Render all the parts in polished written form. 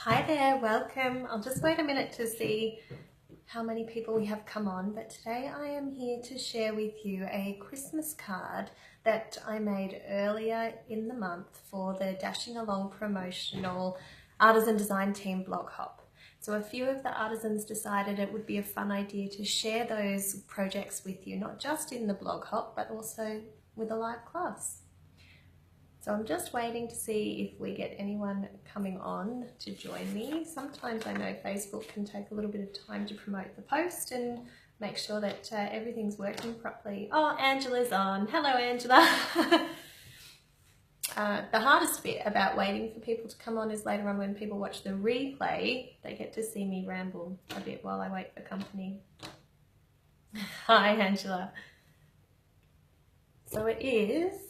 Hi there, welcome. I'll just wait a minute to see how many people we have come on, but today I am here to share with you a Christmas card that I made earlier in the month for the Dashing Along promotional artisan design team Blog Hop. So a few of the artisans decided it would be a fun idea to share those projects with you, not just in the Blog Hop, but also with a live class. So I'm just waiting to see if we get anyone coming on to join me. Sometimes I know Facebook can take a little bit of time to promote the post and make sure that everything's working properly. Oh, Angela's on. Hello, Angela. The hardest bit about waiting for people to come on is later on when people watch the replay, they get to see me ramble a bit while I wait for company. Hi, Angela. So it is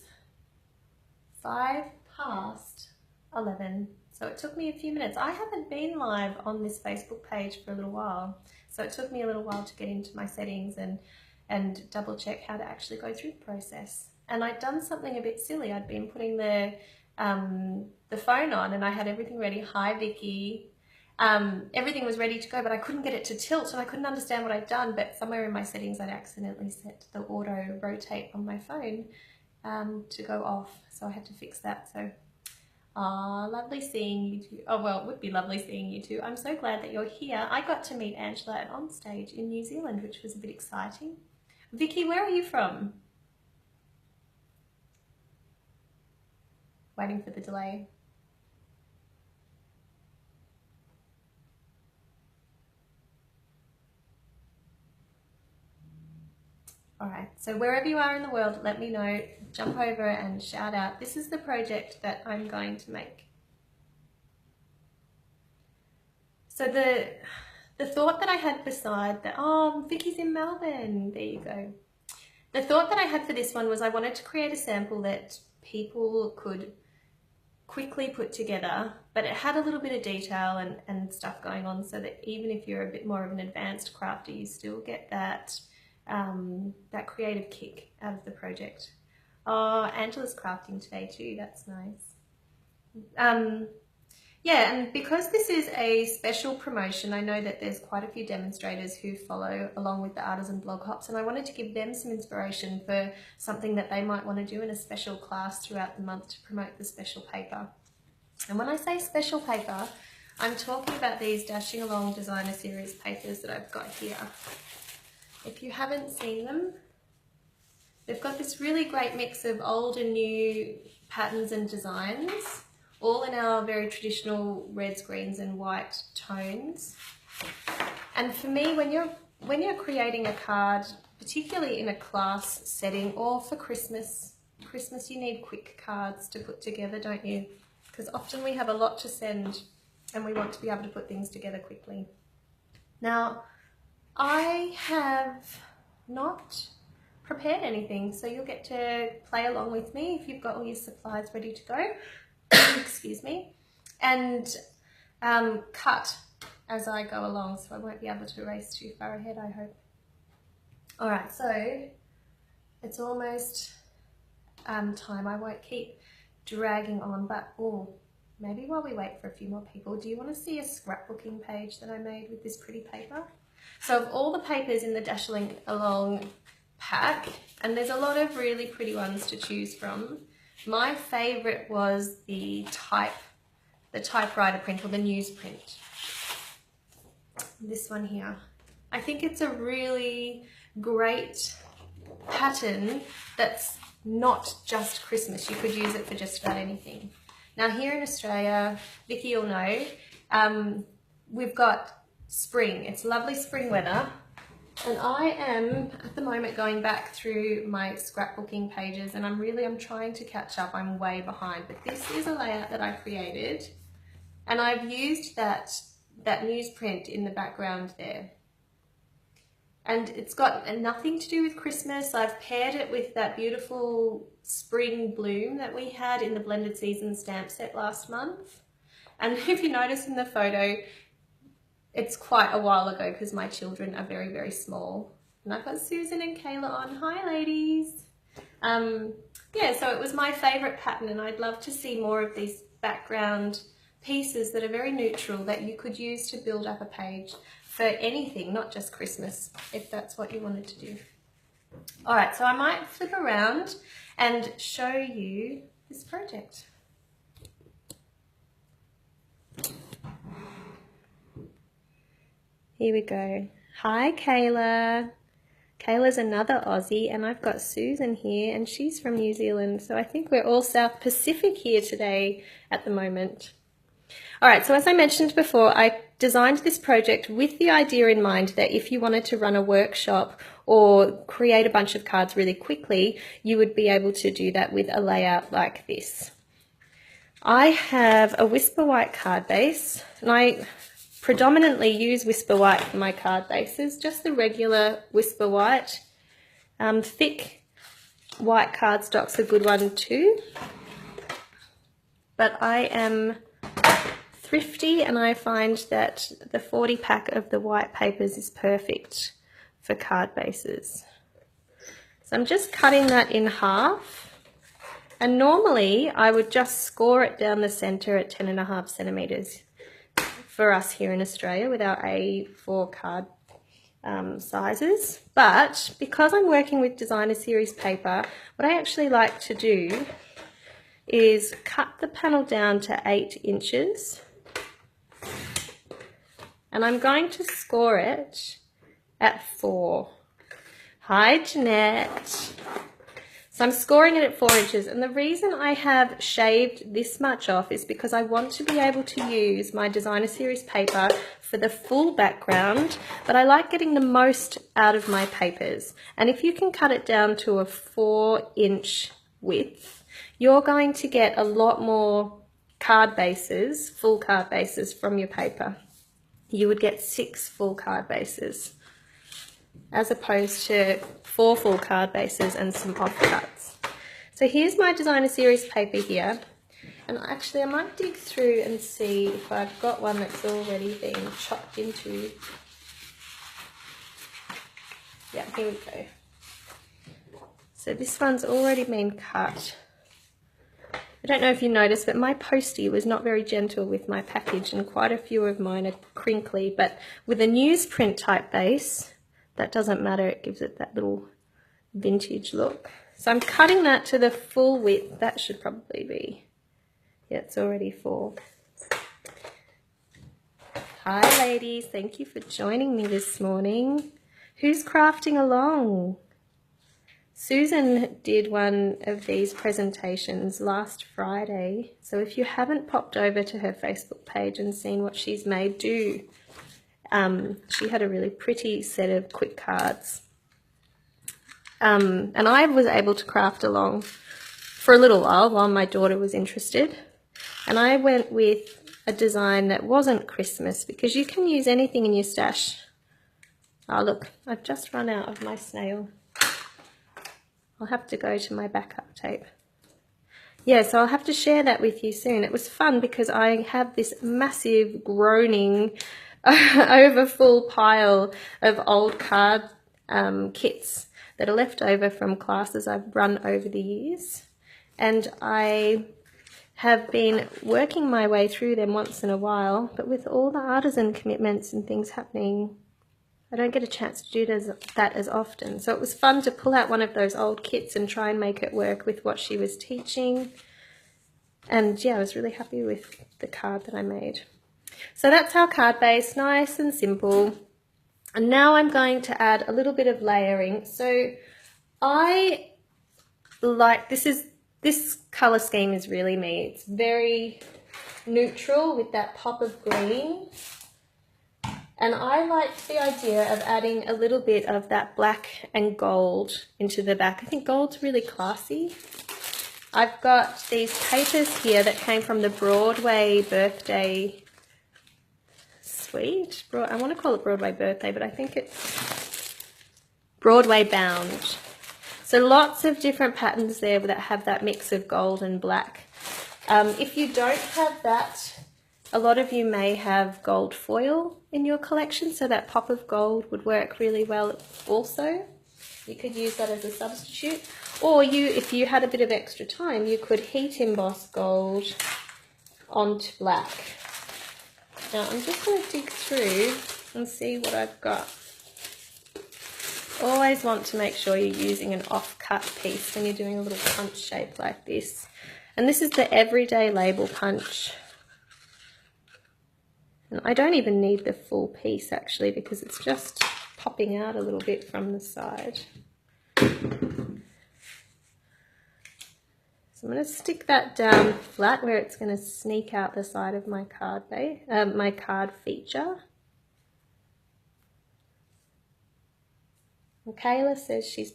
11:05. So it took me a few minutes. I haven't been live on this Facebook page for a little while. So it took me a little while to get into my settings and double check how to actually go through the process. And I'd done something a bit silly. I'd been putting the phone on and I had everything ready. Hi, Vicky. Everything was ready to go, but I couldn't get it to tilt and I couldn't understand what I'd done. But somewhere in my settings, I'd accidentally set the auto rotate on my phone to go off, so I had to fix that. So lovely seeing you too. Oh well, it would be lovely seeing you too. I'm so glad that you're here. I got to meet Angela at Onstage in New Zealand, which was a bit exciting. Vicky, where are you from? Waiting for the delay. All right, so wherever you are in the world, let me know, jump over and shout out. This is the project that I'm going to make. So the thought that I had beside that, oh, Vicky's in Melbourne, there you go. The thought that I had for this one was I wanted to create a sample that people could quickly put together, but it had a little bit of detail and stuff going on so that even if you're a bit more of an advanced crafter, you still get that that creative kick out of the project. Oh, Angela's crafting today too, that's nice. Yeah, and because this is a special promotion, I know that there's quite a few demonstrators who follow along with the Artisan Blog Hops, and I wanted to give them some inspiration for something that they might want to do in a special class throughout the month to promote the special paper. And when I say special paper, I'm talking about these Dashing Along Designer Series papers that I've got here. If you haven't seen them, they've got this really great mix of old and new patterns and designs, all in our very traditional reds, greens and white tones. And for me, when you're creating a card, particularly in a class setting or for Christmas, you need quick cards to put together, don't you? Because often we have a lot to send and we want to be able to put things together quickly. Now, I have not prepared anything, so you'll get to play along with me if you've got all your supplies ready to go. Excuse me, and cut as I go along, so I won't be able to race too far ahead, I hope. All right, so it's almost time. I won't keep dragging on, but maybe while we wait for a few more people, do you want to see a scrapbooking page that I made with this pretty paper? So of all the papers in the Dashing Along pack, and there's a lot of really pretty ones to choose from, my favourite was the typewriter print, or the newsprint. This one here. I think it's a really great pattern that's not just Christmas. You could use it for just about anything. Now here in Australia, Vicky will know, we've got spring. It's lovely spring weather. And I am, at the moment, going back through my scrapbooking pages, and I'm trying to catch up. I'm way behind, but this is a layout that I created, and I've used that newsprint in the background there. And it's got nothing to do with Christmas. I've paired it with that beautiful spring bloom that we had in the Blended Season stamp set last month. And if you notice in the photo, it's quite a while ago because my children are very, very small. And I've got Susan and Kayla on. Hi, ladies. Yeah, so it was my favourite pattern, and I'd love to see more of these background pieces that are very neutral that you could use to build up a page for anything, not just Christmas, if that's what you wanted to do. All right, so I might flip around and show you this project. Here we go. Hi, Kayla. Kayla's another Aussie, and I've got Susan here, and she's from New Zealand. So I think we're all South Pacific here today at the moment. All right, so as I mentioned before, I designed this project with the idea in mind that if you wanted to run a workshop or create a bunch of cards really quickly, you would be able to do that with a layout like this. I have a Whisper White card base, and I predominantly use Whisper White for my card bases, just the regular Whisper White. Thick white cardstock's a good one too. But I am thrifty, and I find that the 40 pack of the white papers is perfect for card bases. So I'm just cutting that in half, and normally I would just score it down the center at 10.5 centimeters for us here in Australia with our A4 card sizes. But because I'm working with designer series paper, what I actually like to do is cut the panel down to 8 inches, and I'm going to score it at 4. Hi, Jeanette. So I'm scoring it at 4 inches, and the reason I have shaved this much off is because I want to be able to use my designer series paper for the full background, but I like getting the most out of my papers. And if you can cut it down to a 4-inch width, you're going to get a lot more card bases, full card bases from your paper. You would get 6 full card bases as opposed to 4 full card bases and some offcuts. So here's my designer series paper here, and actually I might dig through and see if I've got one that's already been chopped into. Yeah, here we go. So this one's already been cut. I don't know if you noticed, but my postie was not very gentle with my package, and quite a few of mine are crinkly, but with a newsprint type base, that doesn't matter, it gives it that little vintage look. So I'm cutting that to the full width. That should probably be, yeah, it's already 4. Hi ladies, thank you for joining me this morning. Who's crafting along? Susan did one of these presentations last Friday, so if you haven't popped over to her Facebook page and seen what she's made, do. She had a really pretty set of quick cards. And I was able to craft along for a little while my daughter was interested. And I went with a design that wasn't Christmas, because you can use anything in your stash. Oh look, I've just run out of my snail. I'll have to go to my backup tape. Yeah, so I'll have to share that with you soon. It was fun because I have this massive groaning over full pile of old card kits that are left over from classes I've run over the years. And I have been working my way through them once in a while, but with all the artisan commitments and things happening, I don't get a chance to do that as often. So it was fun to pull out one of those old kits and try and make it work with what she was teaching. And yeah, I was really happy with the card that I made. So that's our card base, nice and simple. And now I'm going to add a little bit of layering. So I like, this color scheme is really me. It's very neutral with that pop of green. And I liked the idea of adding a little bit of that black and gold into the back. I think gold's really classy. I've got these papers here that came from the Broadway birthday suite. I want to call it Broadway birthday, but I think it's Broadway bound. So lots of different patterns there that have that mix of gold and black. If you don't have that, a lot of you may have gold foil in your collection, so that pop of gold would work really well also. You could use that as a substitute. Or if you had a bit of extra time, you could heat emboss gold onto black. Now I'm just going to dig through and see what I've got. Always want to make sure you're using an off-cut piece when you're doing a little punch shape like this. And this is the Everyday Label Punch. And I don't even need the full piece actually, because it's just popping out a little bit from the side. So I'm going to stick that down flat where it's going to sneak out the side of my card my card feature. And Kayla says she's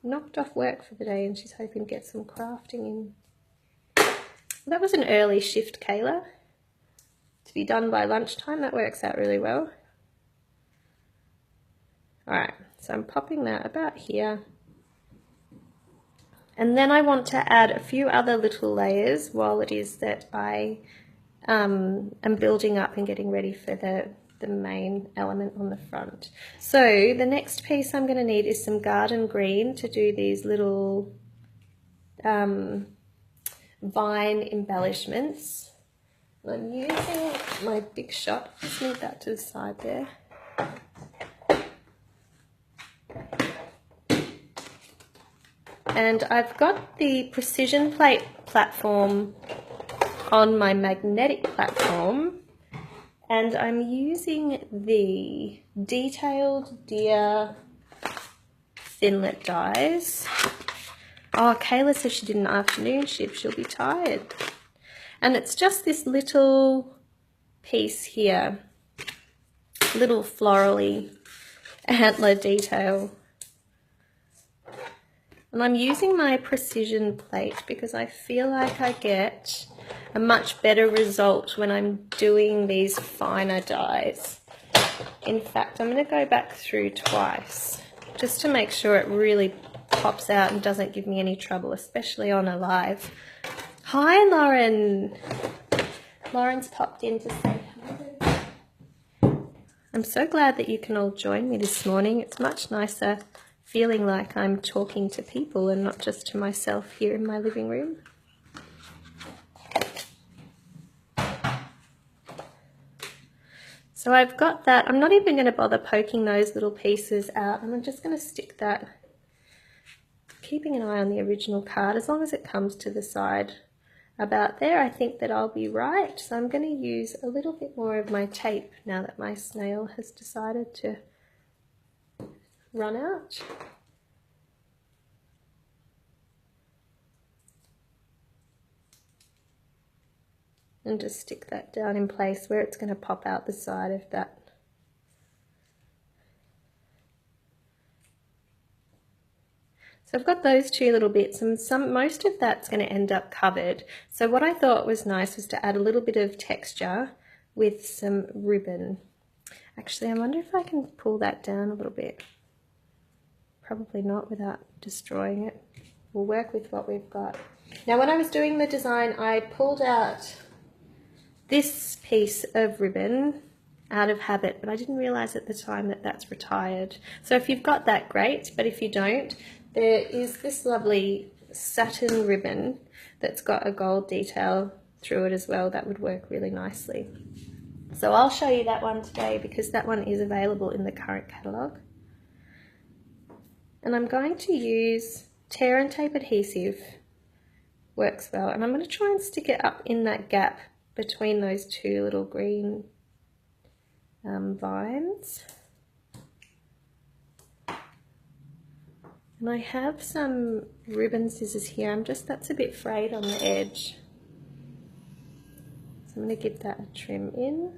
knocked off work for the day and she's hoping to get some crafting in. That was an early shift, Kayla. To be done by lunchtime, that works out really well. Alright, so I'm popping that about here. And then I want to add a few other little layers while it is that I am building up and getting ready for the main element on the front. So the next piece I'm going to need is some garden green to do these little vine embellishments. I'm using my Big Shot. Just move that to the side there. And I've got the precision plate platform on my magnetic platform, and I'm using the Detailed Deer Thinlet dies. Oh, Kayla says she did an afternoon shift, she'll be tired. And it's just this little piece here, little florally antler detail. And I'm using my precision plate because I feel like I get a much better result when I'm doing these finer dies. In fact, I'm going to go back through twice just to make sure it really pops out and doesn't give me any trouble, especially on a live. Hi, Lauren. Lauren's popped in to say hello. I'm so glad that you can all join me this morning. It's much nicer feeling like I'm talking to people and not just to myself here in my living room. So I've got that. I'm not even going to bother poking those little pieces out. I'm just going to stick that, keeping an eye on the original card. As long as it comes to the side about there, I think that I'll be right. So I'm going to use a little bit more of my tape now that my snail has decided to run out. And just stick that down in place where it's going to pop out the side of that. So I've got those two little bits, and most of that's going to end up covered. So what I thought was nice was to add a little bit of texture with some ribbon. Actually, I wonder if I can pull that down a little bit. Probably not without destroying it. We'll work with what we've got. Now, when I was doing the design, I pulled out this piece of ribbon out of habit, but I didn't realize at the time that that's retired. So if you've got that, great, but if you don't, there is this lovely satin ribbon that's got a gold detail through it as well. That would work really nicely. So I'll show you that one today because that one is available in the current catalogue. And I'm going to use tear and tape adhesive, works well, and I'm going to try and stick it up in that gap between those two little green vines. And I have some ribbon scissors here. That's a bit frayed on the edge. So I'm going to give that a trim in.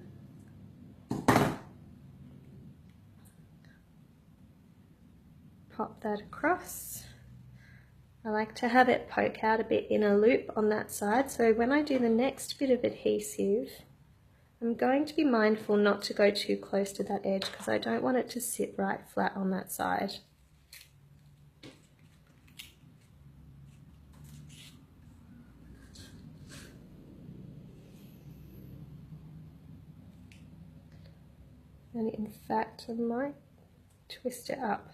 Pop that across. I like to have it poke out a bit in a loop on that side, so when I do the next bit of adhesive, I'm going to be mindful not to go too close to that edge because I don't want it to sit right flat on that side. And in fact, I might twist it up.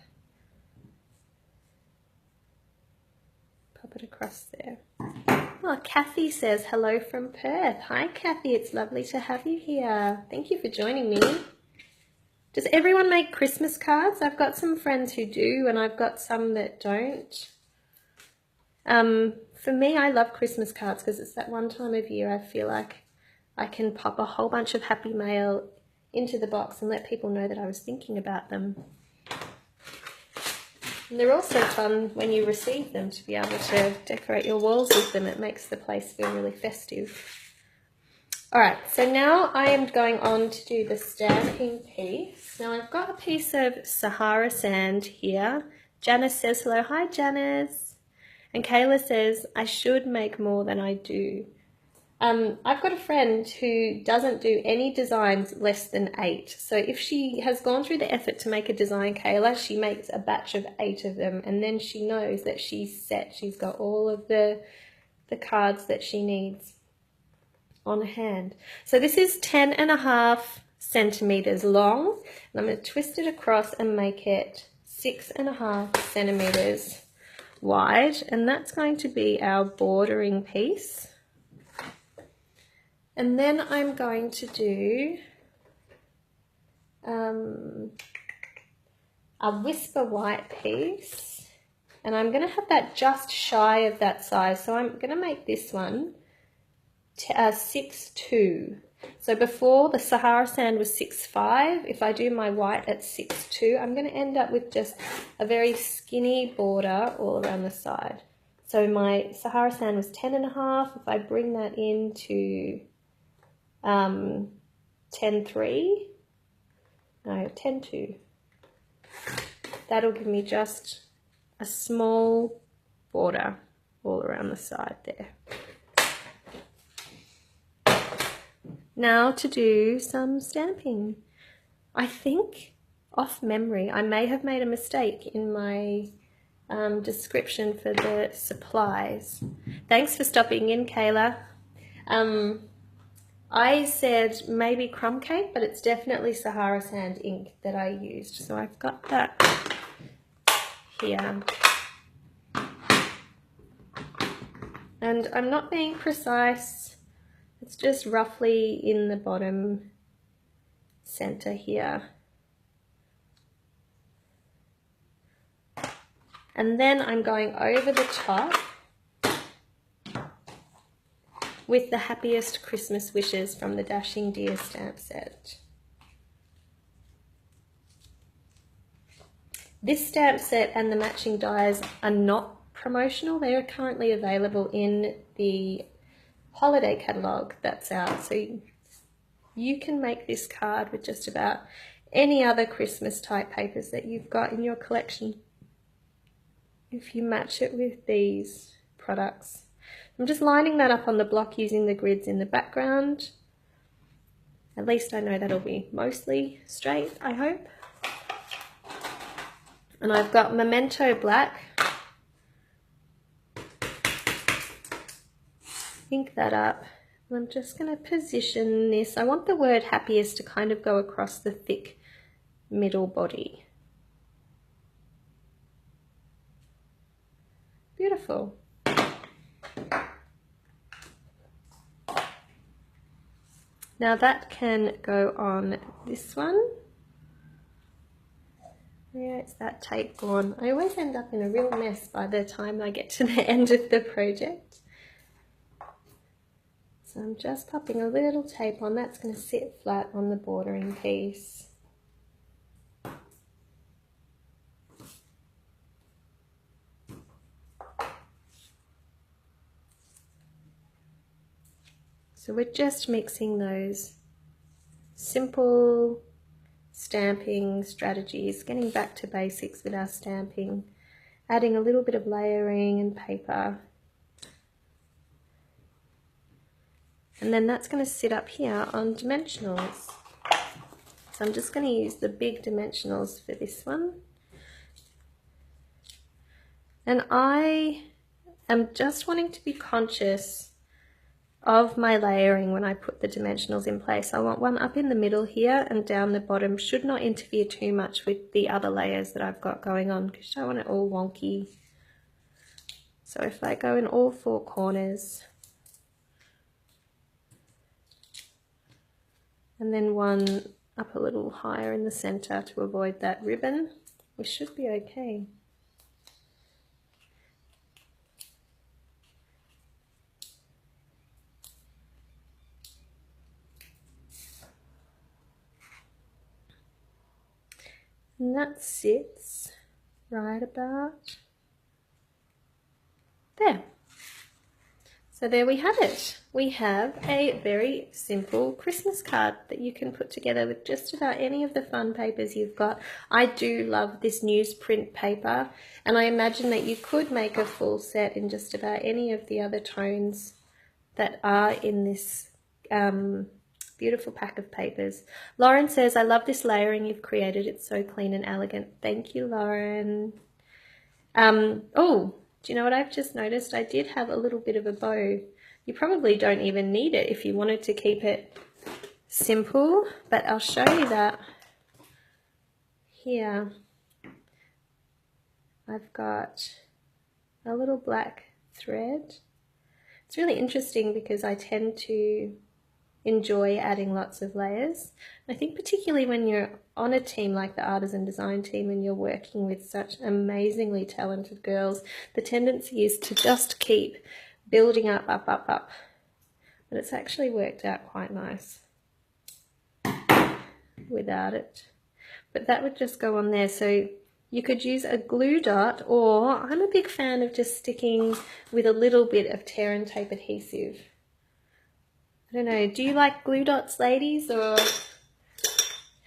Pop it across there. Oh, Kathy says hello from Perth. Hi, Kathy. It's lovely to have you here. Thank you for joining me. Does everyone make Christmas cards? I've got some friends who do, and I've got some that don't. For me, I love Christmas cards because it's that one time of year I feel like I can pop a whole bunch of happy mail into the box and let people know that I was thinking about them. And they're also fun when you receive them to be able to decorate your walls with them. It makes the place feel really festive. All right, so now I am going on to do the stamping piece. Now I've got a piece of Sahara sand here. Janice says hello. Hi, Janice. And Kayla says, I should make more than I do. I've got a friend who doesn't do any designs less than 8. So if she has gone through the effort to make a design, Kayla, she makes a batch of 8 of them, and then she knows that she's set. She's got all of the cards that she needs on hand. So this is 10.5 centimeters long, and I'm going to twist it across and make it 6.5 centimeters wide, and that's going to be our bordering piece. And then I'm going to do a Whisper White piece, and I'm going to have that just shy of that size. So I'm going to make this one 6'2". So before, the Sahara sand was 6'5". If I do my white at 6'2", I'm going to end up with just a very skinny border all around the side. So my Sahara sand was 10.5. If I bring that into 10.2, that'll give me just a small border all around the side there. Now to do some stamping. I think, off memory, I may have made a mistake in my description for the supplies. Thanks for stopping in, Kayla. I said maybe crumb cake, but it's definitely Sahara sand ink that I used. So I've got that here. And I'm not being precise. It's just roughly in the bottom center here. And then I'm going over the top with the Happiest Christmas Wishes from the Dashing Deer stamp set. This stamp set and the matching dies are not promotional. They are currently available in the holiday catalogue that's out. So you can make this card with just about any other Christmas type papers that you've got in your collection if you match it with these products. I'm just lining that up on the block using the grids in the background. At least I know that'll be mostly straight, I hope. And I've got Memento Black. Ink that up. And I'm just going to position this. I want the word happiest to kind of go across the thick middle body. Beautiful. Now that can go on this one. Yeah, it's that tape gone. I always end up in a real mess by the time I get to the end of the project. So I'm just popping a little tape on. That's going to sit flat on the bordering piece. So we're just mixing those simple stamping strategies, getting back to basics with our stamping, adding a little bit of layering and paper. And then that's going to sit up here on dimensionals. So I'm just going to use the big dimensionals for this one. And I am just wanting to be conscious of my layering when I put the dimensionals in place. I want one up in the middle here and down the bottom. Should not interfere too much with the other layers that I've got going on because I don't want it all wonky. So if I go in all 4 corners, and then one up a little higher in the center to avoid that ribbon. We should be okay. And that sits right about there. So there we have it. We have a very simple Christmas card that you can put together with just about any of the fun papers you've got. I do love this newsprint paper, and I imagine that you could make a full set in just about any of the other tones that are in this beautiful pack of papers. Lauren says, I love this layering you've created. It's so clean and elegant. Thank you, Lauren. Oh, do you know what I've just noticed? I did have a little bit of a bow. You probably don't even need it if you wanted to keep it simple, but I'll show you that here. I've got a little black thread. It's really interesting because I tend to enjoy adding lots of layers. I think particularly when you're on a team like the Artisan Design team and you're working with such amazingly talented girls, the tendency is to just keep building up. But it's actually worked out quite nice without it. But that would just go on there. So you could use a glue dot, or I'm a big fan of just sticking with a little bit of tear and tape adhesive. I don't know, do you like glue dots, ladies, or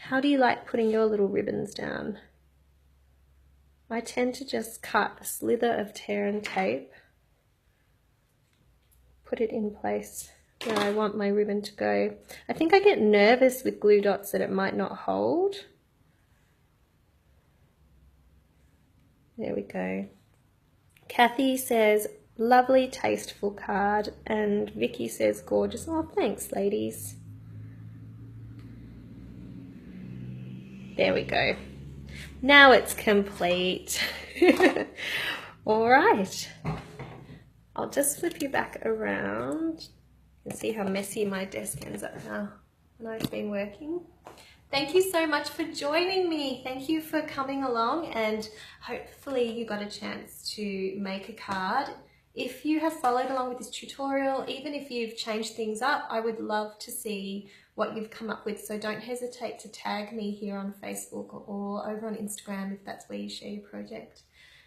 how do you like putting your little ribbons down? I tend to just cut a slither of tear and tape, put it in place where I want my ribbon to go. I think I get nervous with glue dots that it might not hold. There we go. Kathy says, lovely, tasteful card, and Vicky says, gorgeous. Oh, thanks, ladies. There we go. Now it's complete. All right. I'll just flip you back around and see how messy my desk ends up now when I've been working. Thank you so much for joining me. Thank you for coming along, and hopefully you got a chance to make a card. If you have followed along with this tutorial, even if you've changed things up, I would love to see what you've come up with. So don't hesitate to tag me here on Facebook or over on Instagram if that's where you share your project.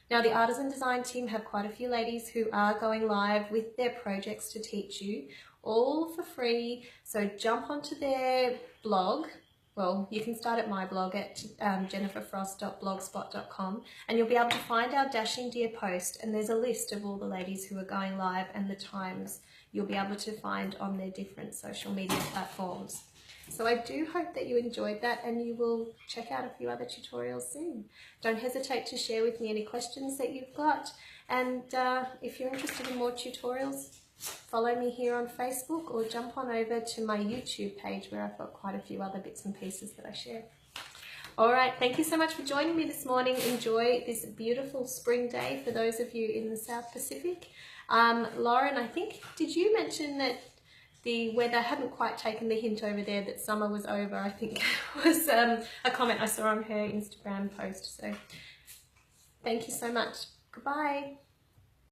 Now, the Artisan Design team have quite a few ladies who are going live with their projects to teach you, all for free. So jump onto their blog. Well, you can start at my blog at jenniferfrost.blogspot.com, and you'll be able to find our Dashing Dear post, and there's a list of all the ladies who are going live and the times you'll be able to find on their different social media platforms. So I do hope that you enjoyed that, and you will check out a few other tutorials soon. Don't hesitate to share with me any questions that you've got, and if you're interested in more tutorials, follow me here on Facebook or jump on over to my YouTube page where I've got quite a few other bits and pieces that I share. All right, thank you so much for joining me this morning. Enjoy this beautiful spring day for those of you in the South Pacific. Lauren, I think, did you mention that the weather hadn't quite taken the hint over there that summer was over? I think was a comment I saw on her Instagram post. So thank you so much. Goodbye.